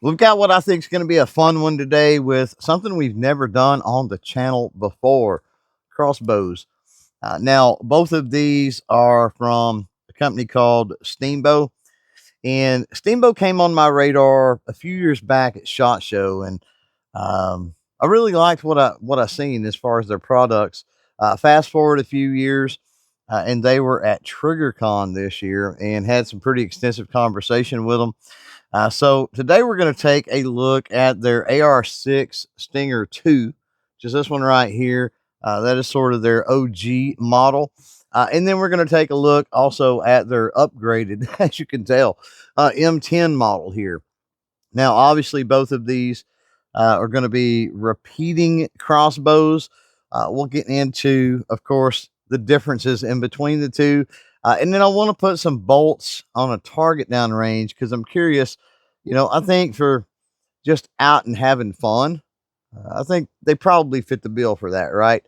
We've got what I think is going to be a fun one today with something we've never done on the channel before, crossbows. Now, both of these are from a company called Steambow, and Steambow came on my radar a few years back at SHOT Show, and I really liked what I seen as far as their products. Fast forward a few years, and they were at TriggerCon this year and had some pretty extensive conversation with them. So today we're going to take a look at their AR-6 Stinger 2, just this one right here. That is sort of their OG model. And then we're going to take a look also at their upgraded, as you can tell, M10 model here. Now, obviously, both of these are going to be repeating crossbows. We'll get into, of course, the differences in between the two. And then I want to put some bolts on a target downrange because I'm curious. I think for just out and having fun, I think they probably fit the bill for that, right?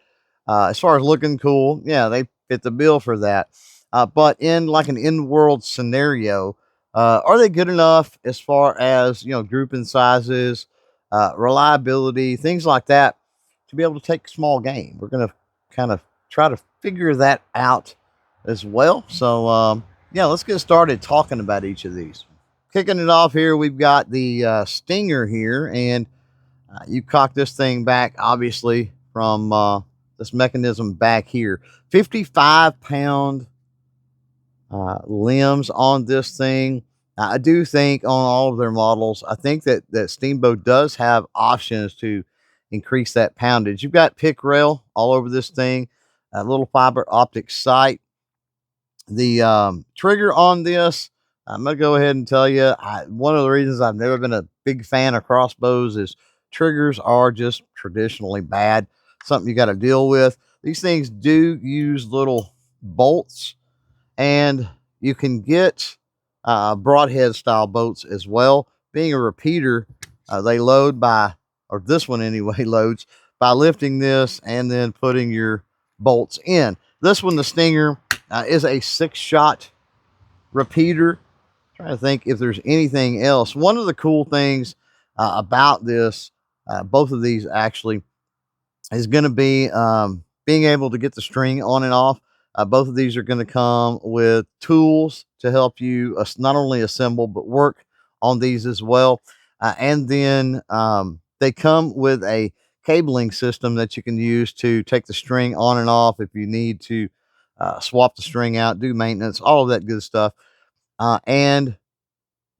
As far as looking cool, yeah, they fit the bill for that. But in like an in-world scenario, are they good enough as far as grouping sizes, reliability, things like that, to be able to take small game? We're gonna kind of try to figure that out as well. So yeah, let's get started talking about each of these. Kicking it off here, we've got the Stinger here, and you cock this thing back, obviously, from this mechanism back here. 55-pound limbs on this thing. I do think on all of their models, I think that Steamboat does have options to increase that poundage. You've got pick rail all over this thing, a little fiber optic sight. The trigger on this, I'm gonna go ahead and tell you, one of the reasons I've never been a big fan of crossbows is triggers are just traditionally bad. Something you got to deal with. These things do use little bolts, and you can get broadhead style bolts as well. Being a repeater, they load by, or this one anyway, loads by lifting this and then putting your bolts in. This one, the Stinger, is a 6-shot repeater. Trying to think if there's anything else. One of the cool things about this, both of these actually, is going to be being able to get the string on and off. Both of these are going to come with tools to help you not only assemble but work on these as well. And then they come with a cabling system that you can use to take the string on and off if you need to swap the string out, do maintenance, all of that good stuff. And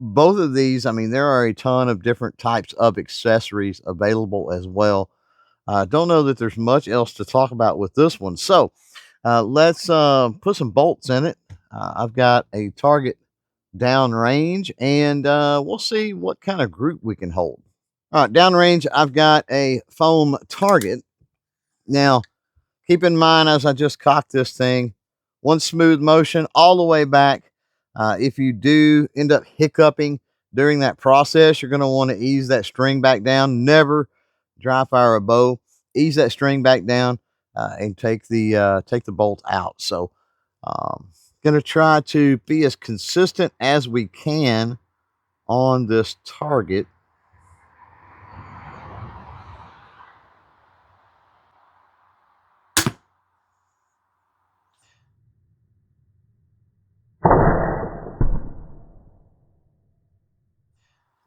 both of these, I mean, there are a ton of different types of accessories available as well. I don't know that there's much else to talk about with this one. So let's put some bolts in it. I've got a target downrange, and we'll see what kind of group we can hold. All right, downrange, I've got a foam target. Now, keep in mind as I just cocked this thing, one smooth motion all the way back. If you do end up hiccuping during that process, you're going to want to ease that string back down. Never dry fire a bow. Ease that string back down and take the bolt out. So, going to try to be as consistent as we can on this target.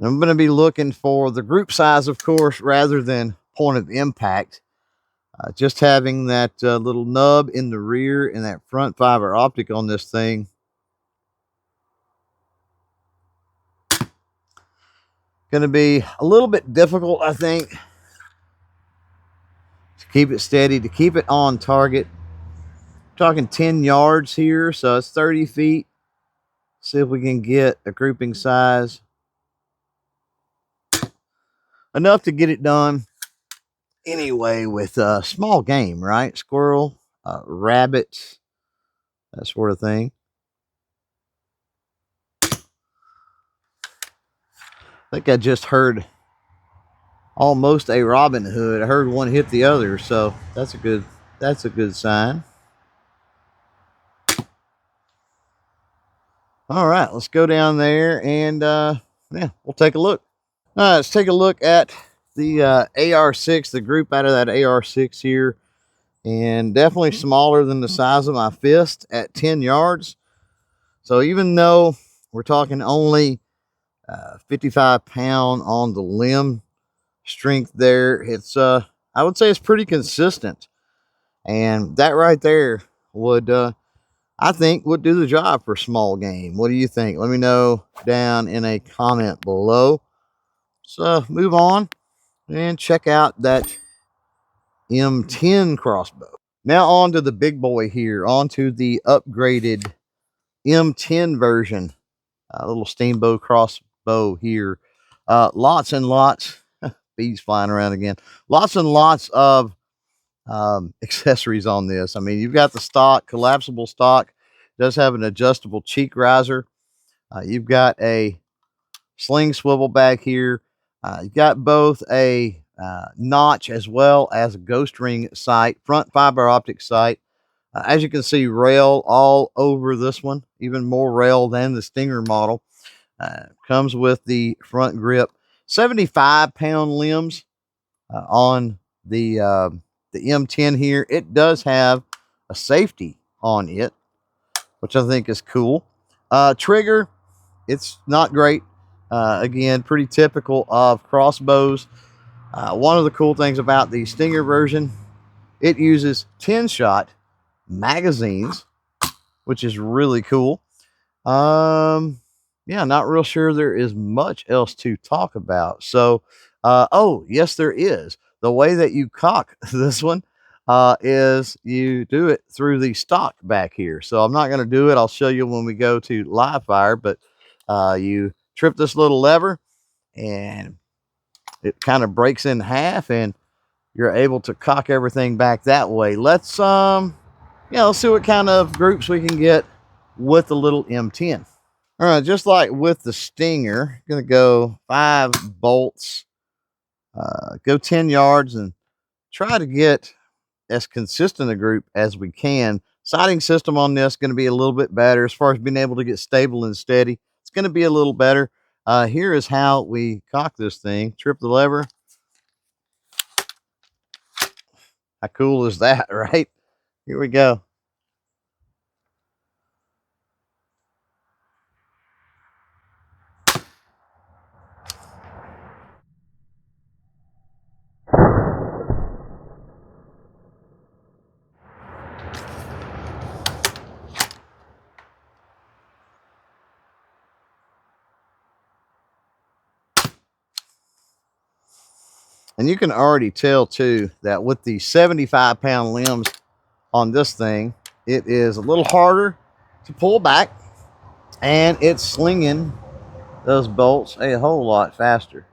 I'm going to be looking for the group size, of course, rather than point of impact. Just having that little nub in the rear and that front fiber optic on this thing. Going to be a little bit difficult, I think, to keep it steady, to keep it on target. Talking 10 yards here, so it's 30 feet. See if we can get a grouping size enough to get it done anyway with small game, right? Squirrel, rabbit, that sort of thing. I think I just heard almost a Robin Hood. I heard one hit the other, so that's a good sign. All right, let's go down there and yeah, we'll take a look. Let's take a look at the AR6, the group out of that AR6 here, and definitely smaller than the size of my fist at 10 yards. So even though we're talking only 55 pound on the limb strength there, it's I would say it's pretty consistent, and that right there would I think would do the job for small game. What do you think? Let me know down in a comment below. So move on and check out that M10 crossbow. Now on to the big boy here, on to the upgraded M10 version. A little Steambow crossbow here. Lots and lots, bees flying around again. Lots and lots of accessories on this. I mean, you've got the stock, collapsible stock. It does have an adjustable cheek riser. You've got a sling swivel back here. You've got both a notch as well as a ghost ring sight, front fiber optic sight. As you can see, rail all over this one, even more rail than the Stinger model. Comes with the front grip. 75-pound limbs on the M10 here. It does have a safety on it, which I think is cool. Trigger, it's not great. Again, pretty typical of crossbows. One of the cool things about the Stinger version, it uses 10-shot magazines, which is really cool. Yeah, not real sure there is much else to talk about. So, oh, yes, there is. The way that you cock this one is you do it through the stock back here. So I'm not going to do it. I'll show you when we go to live fire, but you trip this little lever and it kind of breaks in half and you're able to cock everything back that way. Let's yeah, let's see what kind of groups we can get with the little M10. All right, just like with the Stinger, gonna go 5 bolts, go 10 yards, and try to get as consistent a group as we can. Sighting system on this going to be a little bit better as far as being able to get stable and steady. It's going to be a little better. Here is how we cock this thing. Trip the lever. How cool is that, right? Here we go. And you can already tell too that with the 75-pound limbs on this thing, it is a little harder to pull back, and it's slinging those bolts a whole lot faster.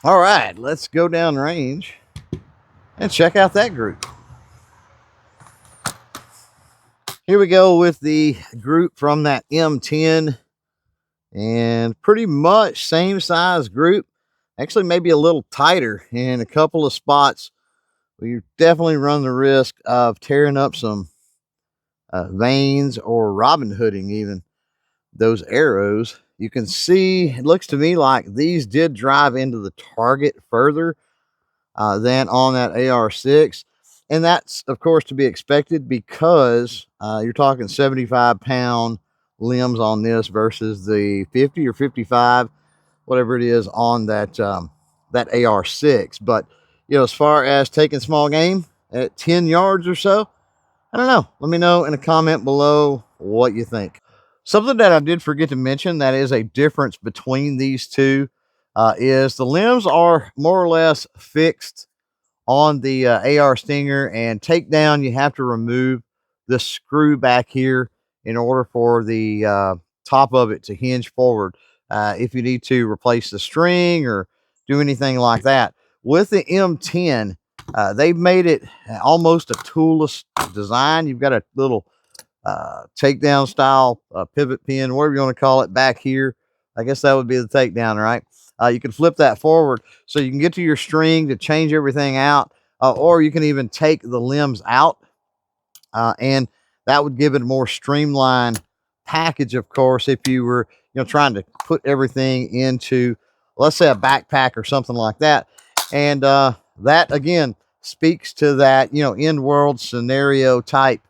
All right, let's go down range and check out that group. Here we go with the group from that M10, and pretty much same size group. Actually, maybe a little tighter in a couple of spots. We definitely run the risk of tearing up some veins or Robin Hooding even those arrows. You can see it looks to me like these did drive into the target further than on that AR6. And that's, of course, to be expected because you're talking 75-pound limbs on this versus the 50 or 55, whatever it is, on that that AR6. But, you know, as far as taking small game at 10 yards or so, I don't know. Let me know in a comment below what you think. Something that I did forget to mention that is a difference between these two is the limbs are more or less fixed on the AR Stinger, and takedown, you have to remove the screw back here in order for the top of it to hinge forward. If you need to replace the string or do anything like that. With the M10, they've made it almost a toolless design. You've got a little takedown style pivot pin, whatever you want to call it, back here. I guess that would be the takedown, right? You can flip that forward so you can get to your string to change everything out, or you can even take the limbs out, and that would give it a more streamlined package, of course, if you were, trying to put everything into, let's say, a backpack or something like that. And that, again, speaks to that, in-world scenario type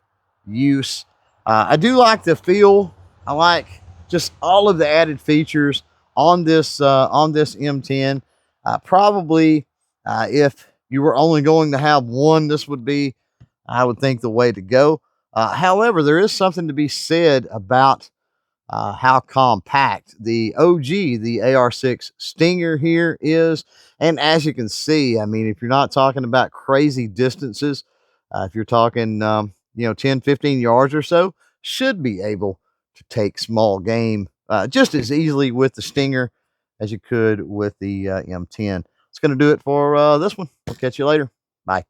use. I do like the feel. I like just all of the added features on this M10. Probably, if you were only going to have one, this would be, I would think, the way to go. However, there is something to be said about how compact the OG, the AR6 Stinger here is. And as you can see, I mean, if you're not talking about crazy distances, if you're talking, 10, 15 yards or so, should be able to take small game just as easily with the Stinger as you could with the M10. It's going to do it for this one. We'll catch you later. Bye.